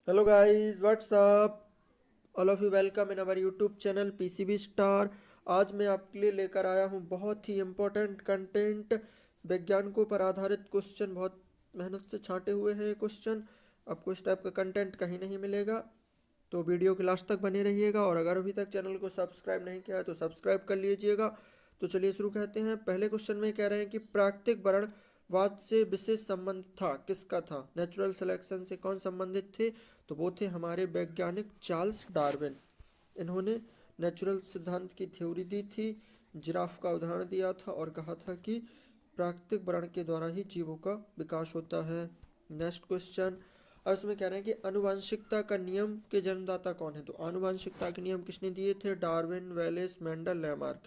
Hello guys, what's up? All of you welcome in our YouTube channel PCB star. आज मैं आपके लिए लेकर आया हूँ बहुत ही इम्पोर्टेंट कंटेंट। वैज्ञानिकों पर आधारित क्वेश्चन, बहुत मेहनत से छांटे हुए हैं ये क्वेश्चन। आपको इस टाइप का कंटेंट कहीं नहीं मिलेगा, तो वीडियो के लास्ट तक बने रहिएगा। और अगर अभी तक चैनल को सब्सक्राइब नहीं किया है तो सब्सक्राइब कर लीजिएगा। तो चलिए शुरू करते हैं। पहले क्वेश्चन में कह रहे हैं कि प्राकृतिक वर्णवाद से विशेष संबंध था, किसका था? नेचुरल सिलेक्शन से कौन संबंधित थे? तो वो थे हमारे वैज्ञानिक चार्ल्स डार्विन। इन्होंने नेचुरल सिद्धांत की थ्योरी दी थी, जिराफ का उदाहरण दिया था और कहा था कि प्राकृतिक वर्ण के द्वारा ही जीवों का विकास होता है। नेक्स्ट क्वेश्चन, अब इसमें कह रहे हैं कि आनुवंशिकता का नियम के जन्मदाता कौन है? तो आनुवंशिकता के नियम किसने दिए थे? Darwin, Wallace, Mendel, Lamarck.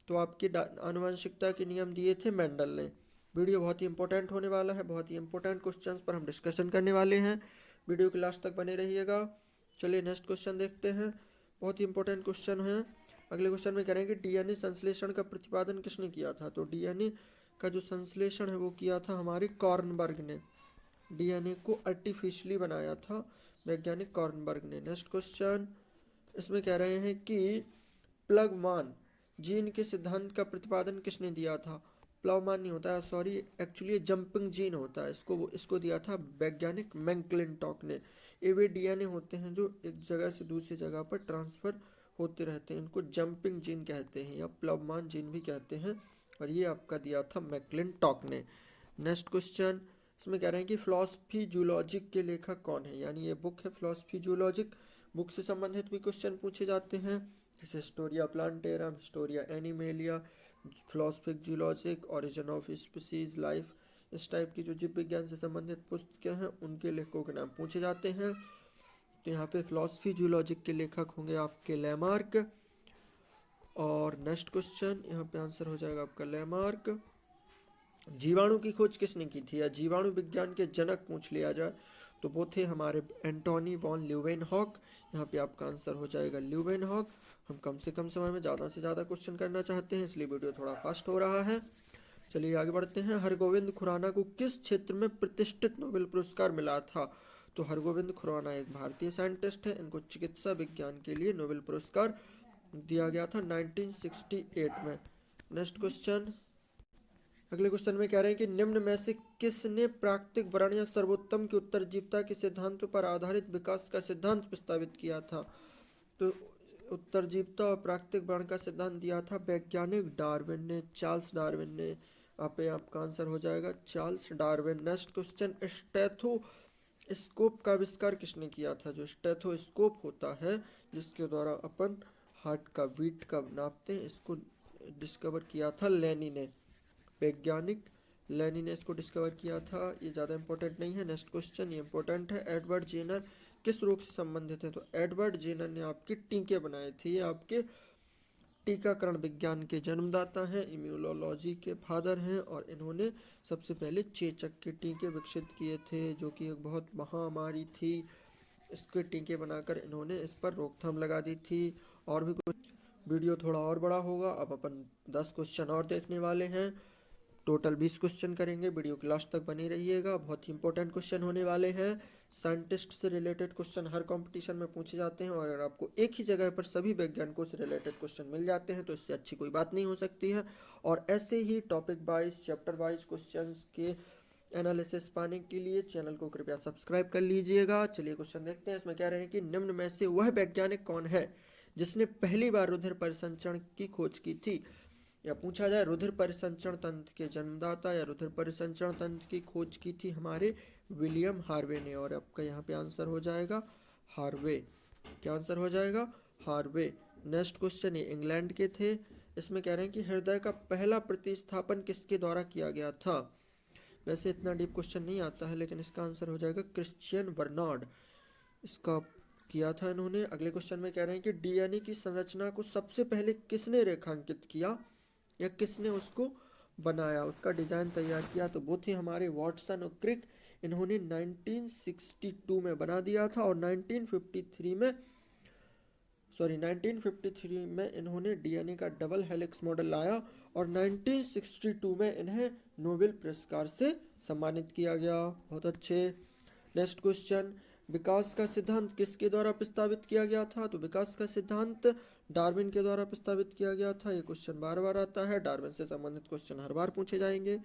तो आपके आनुवंशिकता के नियम दिए थे मेंडल ने। वीडियो बहुत ही इंपॉर्टेंट होने वाला है, बहुत ही इंपॉर्टेंट क्वेश्चंस पर हम डिस्कशन करने वाले हैं। वीडियो के लास्ट तक बने रहिएगा। चलिए नेक्स्ट क्वेश्चन देखते हैं। बहुत ही इंपॉर्टेंट क्वेश्चन है। अगले क्वेश्चन में करेंगे डीएनए संश्लेषण का प्रतिपादन किसने किया था? तो डीएनए का जो संश्लेषण है वो किया था हमारे कॉर्नबर्ग ने। डीएनए को आर्टिफिशियली बनाया था वैज्ञानिक कॉर्नबर्ग ने। नेक्स्ट क्वेश्चन, इसमें कह रहे हैं कि प्लगमान जीन के सिद्धांत का प्रतिपादन किसने दिया था? प्लवमान नहीं होता है, सॉरी, एक्चुअली जंपिंग जीन होता है। इसको दिया था वैज्ञानिक मैक्लिंटॉक ने। ये वे डीएनए होते हैं जो एक जगह से दूसरी जगह पर ट्रांसफर होते रहते हैं, इनको जंपिंग जीन कहते हैं या प्लवमान जीन भी कहते हैं। और ये आपका दिया था मैक्लिंटॉक ने। नेक्स्ट क्वेश्चन, इसमें कह रहे हैं कि फिलॉसफी जूलॉजिक के लेखक कौन है? यानी ये बुक है फिलॉसफी जूलॉजिक। बुक से संबंधित भी क्वेश्चन पूछे जाते हैं, जैसे Historia Plantarum, Historia Animalia, Philosophique Zoologique, Origin of Species, life. इस टाइप की जो जीव विज्ञान से संबंधित पुस्तकें हैं उनके लेखकों के नाम पूछे जाते हैं। तो यहाँ पे फिलोसफी जूलॉजिक के लेखक होंगे आपके लैमार्क। और नेक्स्ट क्वेश्चन, यहाँ पे आंसर हो जाएगा आपका लैमार्क। जीवाणु की खोज किसने की थी, या जीवाणु विज्ञान के जनक पूछ लिया जाए तो वो थे हमारे एंटोनी वॉन ल्यूवेनहॉक। यहाँ पे आपका आंसर हो जाएगा ल्यूवेनहॉक। हम कम से कम समय में ज़्यादा से ज़्यादा क्वेश्चन करना चाहते हैं, इसलिए वीडियो थोड़ा फास्ट हो रहा है। चलिए आगे बढ़ते हैं। हरगोविंद खुराना को किस क्षेत्र में प्रतिष्ठित नोबेल पुरस्कार मिला था? तो हरगोविंद खुराना एक भारतीय साइंटिस्ट है, इनको चिकित्सा विज्ञान के लिए नोबेल पुरस्कार दिया गया था 1968 में। नेक्स्ट क्वेश्चन, अगले क्वेश्चन में कह रहे हैं कि निम्न में से किसने प्राकृतिक वर्ण या सर्वोत्तम की उत्तरजीविता के सिद्धांतों पर आधारित विकास का सिद्धांत प्रस्तावित किया था? तो उत्तरजीविता और प्राकृतिक वर्ण का सिद्धांत दिया था वैज्ञानिक डार्विन ने, चार्ल्स डार्विन ने। आपका आंसर हो जाएगा Charles Darwin. Next question, stethoscope का आविष्कार किसने किया था? जो स्टेथोस्कोप होता है जिसके द्वारा अपन हार्ट का बीट का नापते हैं, इसको डिस्कवर किया था लेनी ने। वैज्ञानिक लेनी ने इसको डिस्कवर किया था। ये ज़्यादा इंपॉर्टेंट नहीं है। नेक्स्ट क्वेश्चन ये इंपॉर्टेंट है। एडवर्ड जेनर किस रोग से संबंधित है? तो एडवर्ड जेनर ने आपके टीके बनाए थे, ये आपके टीकाकरण विज्ञान के जन्मदाता हैं, इम्यूनोलॉजी के फादर हैं। और इन्होंने सबसे पहले चेचक के टीके विकसित किए थे, जो कि एक बहुत महामारी थी। इसके टीके बनाकर इन्होंने इस पर रोकथाम लगा दी थी। और भी कुछ, वीडियो थोड़ा और बड़ा होगा। अब अपन 10 क्वेश्चन और देखने वाले हैं। टोटल 20 क्वेश्चन करेंगे। वीडियो के लास्ट तक बने रहिएगा, बहुत ही इंपॉर्टेंट क्वेश्चन होने वाले हैं। साइंटिस्ट से रिलेटेड क्वेश्चन हर कंपटीशन में पूछे जाते हैं, और अगर आपको एक ही जगह पर सभी वैज्ञानिकों से रिलेटेड क्वेश्चन मिल जाते हैं तो इससे अच्छी कोई बात नहीं हो सकती है। और ऐसे ही topic wise, chapter wise question के एनालिसिस पाने के लिए चैनल को कृपया सब्सक्राइब कर लीजिएगा। चलिए क्वेश्चन देखते हैं। इसमें कह रहे हैं कि निम्न में से वह वैज्ञानिक कौन है जिसने पहली बार रुधिर परिसंचरण की खोज की थी? या पूछा जाए रुधिर परिसंचरण तंत्र के जन्मदाता या रुधिर परिसंचरण तंत्र की खोज की थी हमारे विलियम हार्वे ने। और आपका यहाँ पे आंसर हो जाएगा हार्वे। क्या आंसर हो जाएगा? हार्वे। नेक्स्ट क्वेश्चन, ये इंग्लैंड के थे। इसमें कह रहे हैं कि हृदय का पहला प्रतिस्थापन किसके द्वारा किया गया था? वैसे इतना डीप क्वेश्चन नहीं आता है, लेकिन इसका आंसर हो जाएगा क्रिश्चियन बर्नार्ड। इसका किया था इन्होंने। अगले क्वेश्चन में कह रहे हैं कि डीएनए की संरचना को सबसे पहले किसने रेखांकित किया या किसने उसको बनाया, उसका डिज़ाइन तैयार किया? तो वो थे हमारे वाटसन और क्रिक। इन्होंने 1962 में बना दिया था। और 1953 में इन्होंने डीएनए का डबल हेलिक्स मॉडल लाया, और 1962 में इन्हें नोबेल पुरस्कार से सम्मानित किया गया। बहुत अच्छे। नेक्स्ट क्वेश्चन, विकास का सिद्धांत किसके द्वारा प्रस्तावित किया गया था? तो विकास का सिद्धांत डार्विन के द्वारा प्रस्तावित किया गया था। ये क्वेश्चन बार बार आता है, डार्विन से संबंधित क्वेश्चन हर बार पूछे जाएंगे।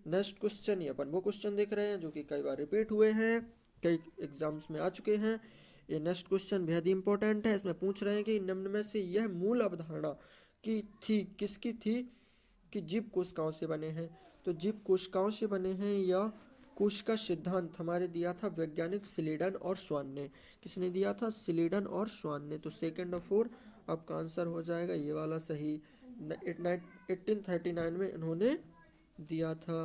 नेक्स्ट क्वेश्चन, ये अपन वो क्वेश्चन देख रहे हैं जो कि कई बार रिपीट हुए हैं, कई एग्जाम्स में आ चुके हैं। ये नेक्स्ट क्वेश्चन बेहद इंपॉर्टेंट है। इसमें पूछ रहे हैं कि निम्न में से यह मूल अवधारणा की थी किसकी थी कि जीव कोशिकाओं से बने हैं? तो जीव कोशिकाओं से बने हैं या कोशिका सिद्धांत हमारे दिया था वैज्ञानिक स्लीडन और स्वान ने। किसने दिया था? स्लीडन और स्वान ने। तो सेकंड और फोर आपका आंसर हो जाएगा ये वाला सही। 1839 में इन्होंने दिया था।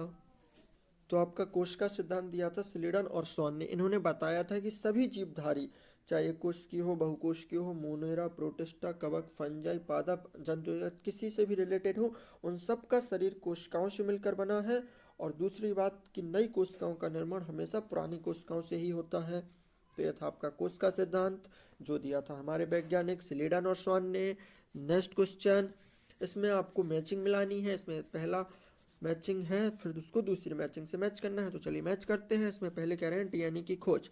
तो आपका कोशिका सिद्धांत दिया था स्लीडन और स्वान ने। इन्होंने बताया था कि सभी जीवधारी, चाहे कोशिकीय हो, बहुकोशिकीय हो, मोनेरा, प्रोटिस्टा, कवक, फंजाई, पादप, जंतु, किसी से भी रिलेटेड हो, उन सब का शरीर कोशिकाओं से मिलकर बना है। और दूसरी बात कि नई कोशिकाओं का निर्माण हमेशा पुरानी कोशिकाओं से ही होता है। तो यह था आपका कोशिका सिद्धांत जो दिया था हमारे वैज्ञानिक स्लीडन और स्वान ने। नेक्स्ट क्वेश्चन, इसमें आपको मैचिंग मिलानी है। इसमें पहला मैचिंग है, फिर उसको दूसरी मैचिंग से मैच करना है। तो चलिए मैच करते हैं। इसमें पहले कह रहे हैं डीएनए की खोज।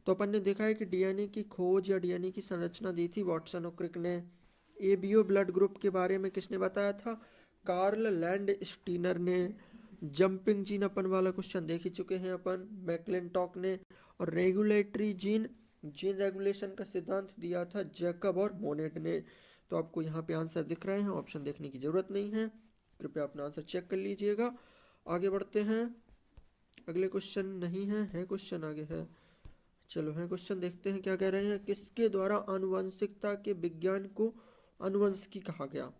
तो अपन ने देखा है कि डीएनए की खोज या डीएनए की संरचना दी थी वाटसन और क्रिक ने। एबीओ ब्लड ग्रुप के बारे में किसने बताया था? कार्ल लैंड स्टीनर ने। जंपिंग जीन अपन वाला क्वेश्चन देख ही चुके हैं अपन, मैक्लिंटॉक ने। और रेगुलेटरी जीन, जीन रेगुलेशन का सिद्धांत दिया था जैकब और मोनेट ने। तो आपको यहाँ पे आंसर दिख रहे हैं, ऑप्शन देखने की जरूरत नहीं है, कृपया अपना आंसर चेक कर लीजिएगा। आगे बढ़ते हैं। अगले क्वेश्चन नहीं है क्वेश्चन आगे है। चलो है क्वेश्चन, देखते हैं क्या कह रहे हैं। किसके द्वारा आनुवंशिकता के विज्ञान को आनुवंशिकी कहा गया?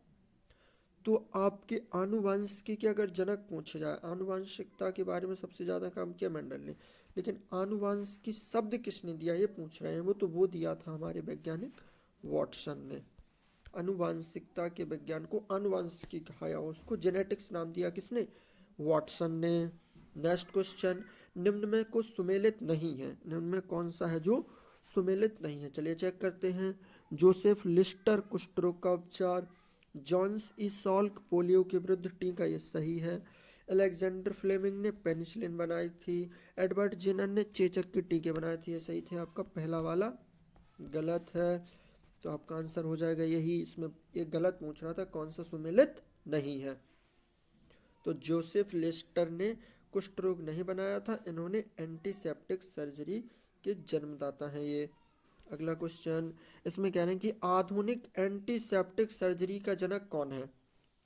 तो आपके आनुवंशिकी के अगर जनक पूछे जाए, आनुवंशिकता के बारे में सबसे ज़्यादा काम किया मेंडल ने, लेकिन आनुवंशिकी शब्द किसने दिया ये पूछ रहे हैं। वो दिया था हमारे वैज्ञानिक वाटसन ने। आनुवंशिकता के विज्ञान को आनुवंशिकी कहा या उसको जेनेटिक्स नाम दिया किसने? वाटसन ने। नेक्स्ट क्वेश्चन, निम्न में को सुमेलित नहीं है। निम्न में कौन सा है जो सुमेलित नहीं है? चलिए चेक करते हैं। जोसेफ लिस्टर कुष्ठ रोग का उपचार, जॉन्स ई सॉल्क पोलियो के विरुद्ध टीका, ये सही है। अलेक्जेंडर फ्लेमिंग ने पेनिसिलिन बनाई थी। एडवर्ड जेनर ने चेचक के टीके बनाए थे, ये सही थे। आपका पहला वाला गलत है। तो आपका आंसर हो जाएगा यही। इसमें एक गलत पूछ रहा था कौन सा सुमेलित नहीं है। तो जोसेफ लिस्टर ने कुष्ठ रोग नहीं बनाया था, इन्होंने एंटीसेप्टिक सर्जरी के जन्मदाता हैं ये। अगला क्वेश्चन, इसमें कह रहे हैं कि आधुनिक एंटीसेप्टिक सर्जरी का जनक कौन है?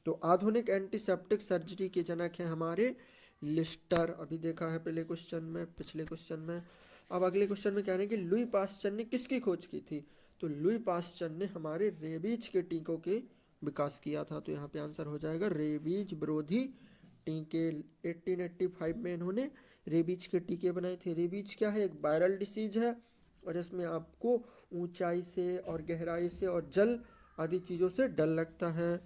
तो आधुनिक एंटीसेप्टिक सर्जरी के जनक हैं हमारे लिस्टर। अभी देखा है पहले क्वेश्चन में, पिछले क्वेश्चन में। अब अगले क्वेश्चन में कह रहे हैं कि लुई पास्चर ने किसकी खोज की थी? तो लुई पास्चर ने हमारे रेबीज के टीकों के विकास किया था। तो यहाँ पे आंसर हो जाएगा रेबीज विरोधी टीके। 1885 में इन्होंने रेबीज के टीके बनाए थे। रेबीज क्या है? एक वायरल डिसीज है और इसमें आपको ऊंचाई से और गहराई से और जल आदि चीज़ों से डर लगता है।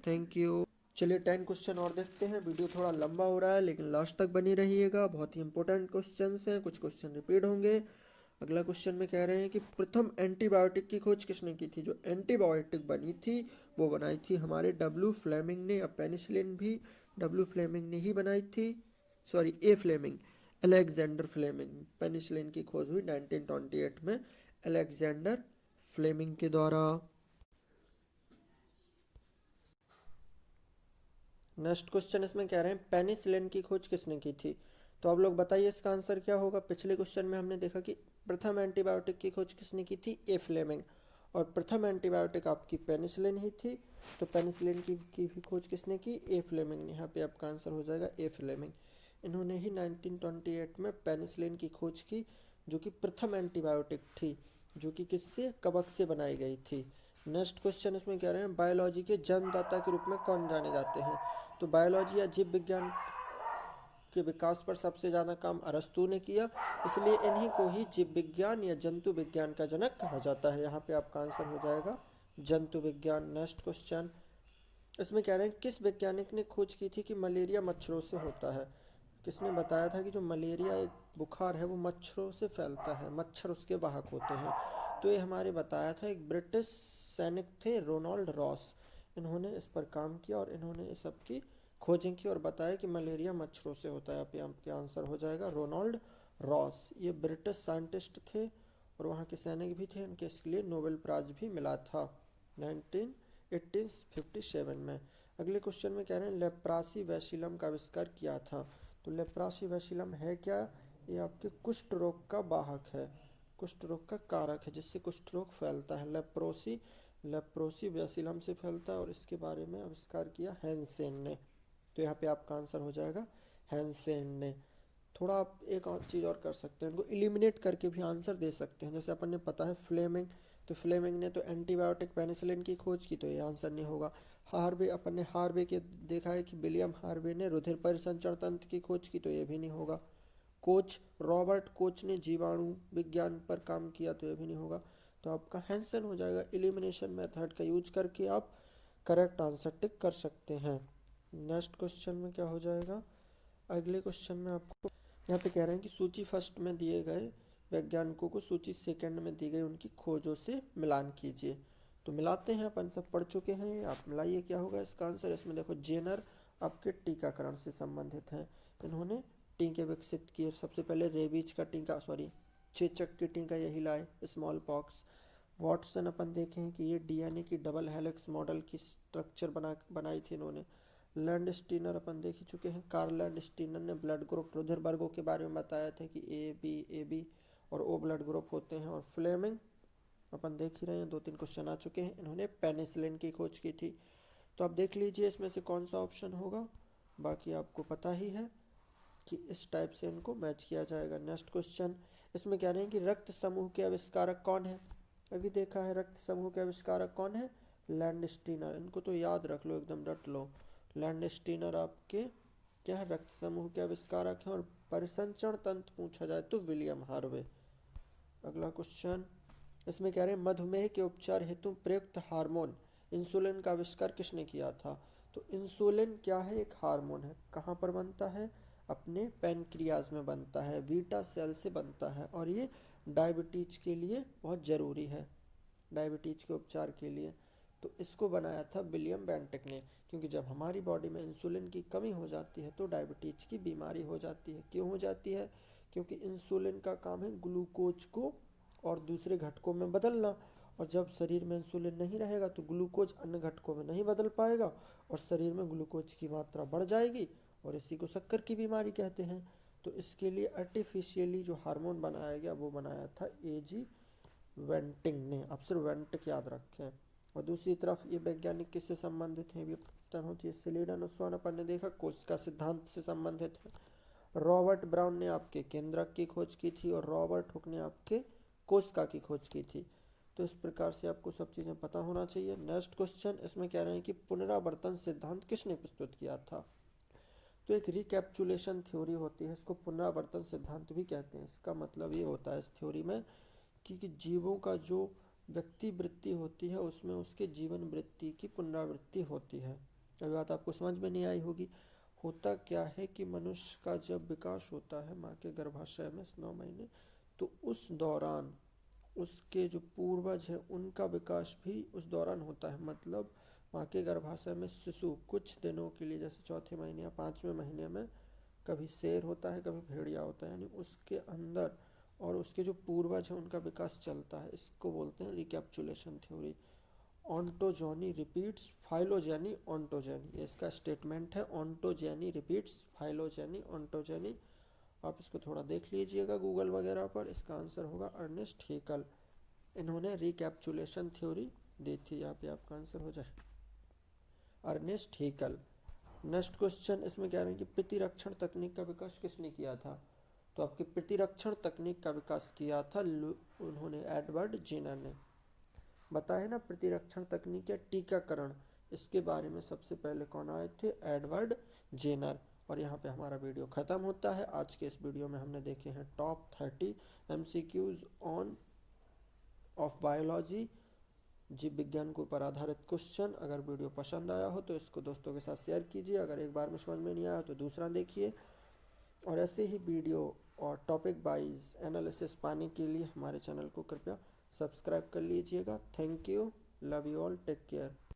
Thank you. चलिए 10 क्वेश्चन और देखते हैं। वीडियो थोड़ा लंबा हो रहा है लेकिन लास्ट तक बनी रहिएगा, बहुत ही इंपॉर्टेंट क्वेश्चंस हैं, कुछ क्वेश्चन रिपीट होंगे। अगला क्वेश्चन में कह रहे हैं कि प्रथम एंटीबायोटिक की खोज किसने की थी? जो एंटीबायोटिक बनी थी वो बनाई थी हमारे डब्ल्यू फ्लेमिंग ने। अब पेनिसिलिन भी डब्ल्यू फ्लेमिंग ने ही बनाई थी, सॉरी ए फ्लेमिंग, अलेक्जेंडर फ्लेमिंग। पेनिसिलिन की खोज हुई 1928 में अलेक्जेंडर फ्लेमिंग के द्वारा। नेक्स्ट क्वेश्चन इसमें कह रहे हैं पेनिसिलिन की खोज किसने की थी? तो आप लोग बताइए इसका आंसर क्या होगा। पिछले क्वेश्चन में हमने देखा कि प्रथम एंटीबायोटिक की खोज किसने की थी? ए फ्लेमिंग। और प्रथम एंटीबायोटिक आपकी पेनिसिलिन ही थी। तो पेनिसिलिन की भी खोज किसने की? ए फ्लेमिंग ने। यहाँ पे आपका आंसर हो जाएगा ए फ्लेमिंग। इन्होंने ही 1928 में पेनिसिलिन की खोज की जो कि प्रथम एंटीबायोटिक थी, जो कि किससे? कवक से बनाई गई थी। नेक्स्ट क्वेश्चन इसमें कह रहे हैं बायोलॉजी के जन्मदाता के रूप में कौन जाने जाते हैं? तो बायोलॉजी या जीव विज्ञान के विकास पर सबसे ज़्यादा काम अरस्तू ने किया, इसलिए इन्हीं को ही जीव विज्ञान या जंतु विज्ञान का जनक कहा जाता है। यहाँ पे आपका आंसर हो जाएगा जंतु विज्ञान। नेक्स्ट क्वेश्चन इसमें कह रहे हैं किस वैज्ञानिक ने खोज की थी कि मलेरिया मच्छरों से होता है? किसने बताया था कि जो मलेरिया एक बुखार है वो मच्छरों से फैलता है, मच्छर उसके वाहक होते हैं? तो ये हमारे बताया था एक ब्रिटिश सैनिक थे रोनाल्ड रॉस। इन्होंने इस पर काम किया और इन्होंने इस सब की खोजें की और बताया कि मलेरिया मच्छरों से होता है। आपके आंसर हो जाएगा रोनाल्ड रॉस। ये ब्रिटिश साइंटिस्ट थे और वहाँ के सैनिक भी थे, इनके इसके लिए नोबेल प्राइज भी मिला था 1857 में। अगले क्वेश्चन में कह रहे हैं लेप्रासी वैसिलम का आविष्कार किया था। तो लेप्रासी वैसिलम है क्या? ये आपके कुष्ठ रोग का वाहक है, कुष्ठ रोग का कारक है, जिससे कुष्ठ रोग फैलता है। लेप्रोसी वैसिलम से फैलता है और इसके बारे में आविष्कार किया हैंसेन ने। तो यहाँ पे आपका आंसर हो जाएगा हैंसेन ने। थोड़ा आप एक और चीज़ और कर सकते हैं, इनको एलिमिनेट करके भी आंसर दे सकते हैं। जैसे अपन ने पता है फ्लेमिंग, तो फ्लेमिंग ने तो एंटीबायोटिक पेनिसिलिन की खोज की, तो ये आंसर नहीं होगा। हार्वे, अपन ने हार्वे के देखा है कि विलियम हार्वे ने रुधिर परिसंचरण तंत्र की खोज की, तो ये भी नहीं होगा। रॉबर्ट कोच ने जीवाणु विज्ञान पर काम किया, तो ये भी नहीं होगा। तो आपका हैंसन हो जाएगा। एलिमिनेशन मेथड का यूज करके आप करेक्ट आंसर टिक कर सकते हैं। नेक्स्ट क्वेश्चन में क्या हो जाएगा? अगले क्वेश्चन में आपको यहाँ पे कह रहे हैं कि सूची फर्स्ट में दिए गए वैज्ञानिकों को सूची सेकंड में दी गई उनकी खोजों से मिलान कीजिए। तो मिलाते हैं, अपन सब पढ़ चुके हैं, आप मिलाइए क्या होगा इसका आंसर। इसमें देखो जेनर आपके टीकाकरण से संबंधित हैं, इन्होंने टीके विकसित किए। सबसे पहले रेबीज का टीका, चेचक की टीका यही लाए, स्मॉल पॉक्स। वॉटसन अपन देखे हैं कि ये डीएनए की डबल हेलिक्स मॉडल की स्ट्रक्चर बनाई थी इन्होंने। लैंडस्टीनर अपन देख ही चुके हैं, कार्ल लैंडस्टीनर ने ब्लड ग्रुप रुधिर वर्गों के बारे में बताया था कि ए बी और ओ ब्लड ग्रुप होते हैं। और फ्लेमिंग अपन देख ही रहे हैं, 2-3 क्वेश्चन आ चुके हैं, इन्होंने पेनिसिलिन की खोज की थी। तो आप देख लीजिए इसमें से कौन सा ऑप्शन होगा, बाकी आपको पता ही है कि इस टाइप से इनको मैच किया जाएगा। नेक्स्ट क्वेश्चन, इसमें कह रहे हैं कि रक्त समूह के आविष्कारक कौन है। अभी देखा है रक्त समूह के आविष्कारक कौन है, लैंडस्टीनर। इनको तो याद रख लो, एकदम रट लो। लैंडस्टीनर आपके क्या है, रक्त समूह के आविष्कारक हैं। और परिसंचरण तंत्र पूछा जाए तो विलियम हार्वे। अगला क्वेश्चन, इसमें कह रहे हैं मधुमेह के उपचार हेतु प्रयुक्त हार्मोन इंसुलिन का आविष्कार किसने किया था। तो इंसुलिन क्या है, एक हार्मोन है, कहाँ पर बनता है, अपने पैनक्रियाज में बनता है, बीटा सेल से बनता है। और ये डायबिटीज के लिए बहुत ज़रूरी है, डायबिटीज के उपचार के लिए। तो इसको बनाया था विलियम बेंटिक ने, क्योंकि जब हमारी बॉडी में इंसुलिन की कमी हो जाती है तो डायबिटीज की बीमारी हो जाती है। क्यों हो जाती है? क्योंकि इंसुलिन का काम है ग्लूकोज को और दूसरे घटकों में बदलना, और जब शरीर में इंसुलिन नहीं रहेगा तो ग्लूकोज अन्य घटकों में नहीं बदल पाएगा और शरीर में ग्लूकोज की मात्रा बढ़ जाएगी, और इसी को शक्कर की बीमारी कहते हैं। तो इसके लिए आर्टिफिशियली जो हार्मोन बनाया गया वो बनाया था एजी वेंटिंग ने। आप सिर्फ वेंटिक याद रखें। और दूसरी तरफ ये वैज्ञानिक किससे संबंधित हैं, सिलिडन ओस्वान अपन ने देखा कोशिका सिद्धांत से संबंधित है। रॉबर्ट ब्राउन ने आपके केंद्रक की खोज की थी और रॉबर्ट हुक ने आपके कोशिका की खोज की थी। तो इस प्रकार से आपको सब चीज़ें पता होना चाहिए। नेक्स्ट क्वेश्चन, इसमें कह रहे हैं कि पुनरावर्तन सिद्धांत किसने प्रस्तुत किया था। तो एक रिकैप्चुलेशन थ्योरी होती है, इसको पुनरावर्तन सिद्धांत भी कहते हैं। इसका मतलब ये होता है इस थ्योरी में कि जीवों का जो व्यक्ति वृत्ति होती है उसमें उसके जीवन वृत्ति की पुनरावृत्ति होती है। अभी बात आपको समझ में नहीं आई होगी। होता क्या है कि मनुष्य का जब विकास होता है माँ के गर्भाशय में 9 महीने, तो उस दौरान उसके जो पूर्वज है उनका विकास भी उस दौरान होता है। मतलब माँ के गर्भाशय में शिशु कुछ दिनों के लिए, जैसे चौथे महीने या 5वें महीने में कभी शेर होता है कभी भेड़िया होता है, यानी उसके अंदर और उसके जो पूर्वज हैं उनका विकास चलता है। इसको बोलते हैं रिकैप्चुलेशन थ्योरी। ऑन्टोजोनी रिपीट्स फाइलोजेनी ऑन्टोजेनी, ये इसका स्टेटमेंट है। Ontogeny repeats phylogeny ontogeny. आप इसको थोड़ा देख लीजिएगा गूगल वगैरह पर। इसका आंसर होगा अर्नेस्ट हेकल, इन्होंने रिकैप्चुलेशन थ्योरी दी थी। यहाँ पे आपका आंसर हो जाए अर्नेस्ट हेकल। नेक्स्ट क्वेश्चन, इसमें कह रहे हैं कि प्रतिरक्षण तकनीक का विकास किसने किया था। तो आपके प्रतिरक्षण तकनीक का विकास किया था उन्होंने, एडवर्ड जेनर ने। बताया ना प्रतिरक्षण तकनीक या टीकाकरण, इसके बारे में सबसे पहले कौन आए थे, एडवर्ड जेनर। और यहाँ पे हमारा वीडियो ख़त्म होता है। आज के इस वीडियो में हमने देखे हैं top 30 MCQs on off biology, जीव विज्ञान के ऊपर आधारित क्वेश्चन। अगर वीडियो पसंद आया हो तो इसको दोस्तों के साथ शेयर कीजिए। अगर एक बार में समझ में नहीं आया तो दूसरा देखिए। और ऐसे ही वीडियो और टॉपिक वाइज एनालिसिस पाने के लिए हमारे चैनल को कृपया सब्सक्राइब कर लीजिएगा। Thank you, love you all, take care.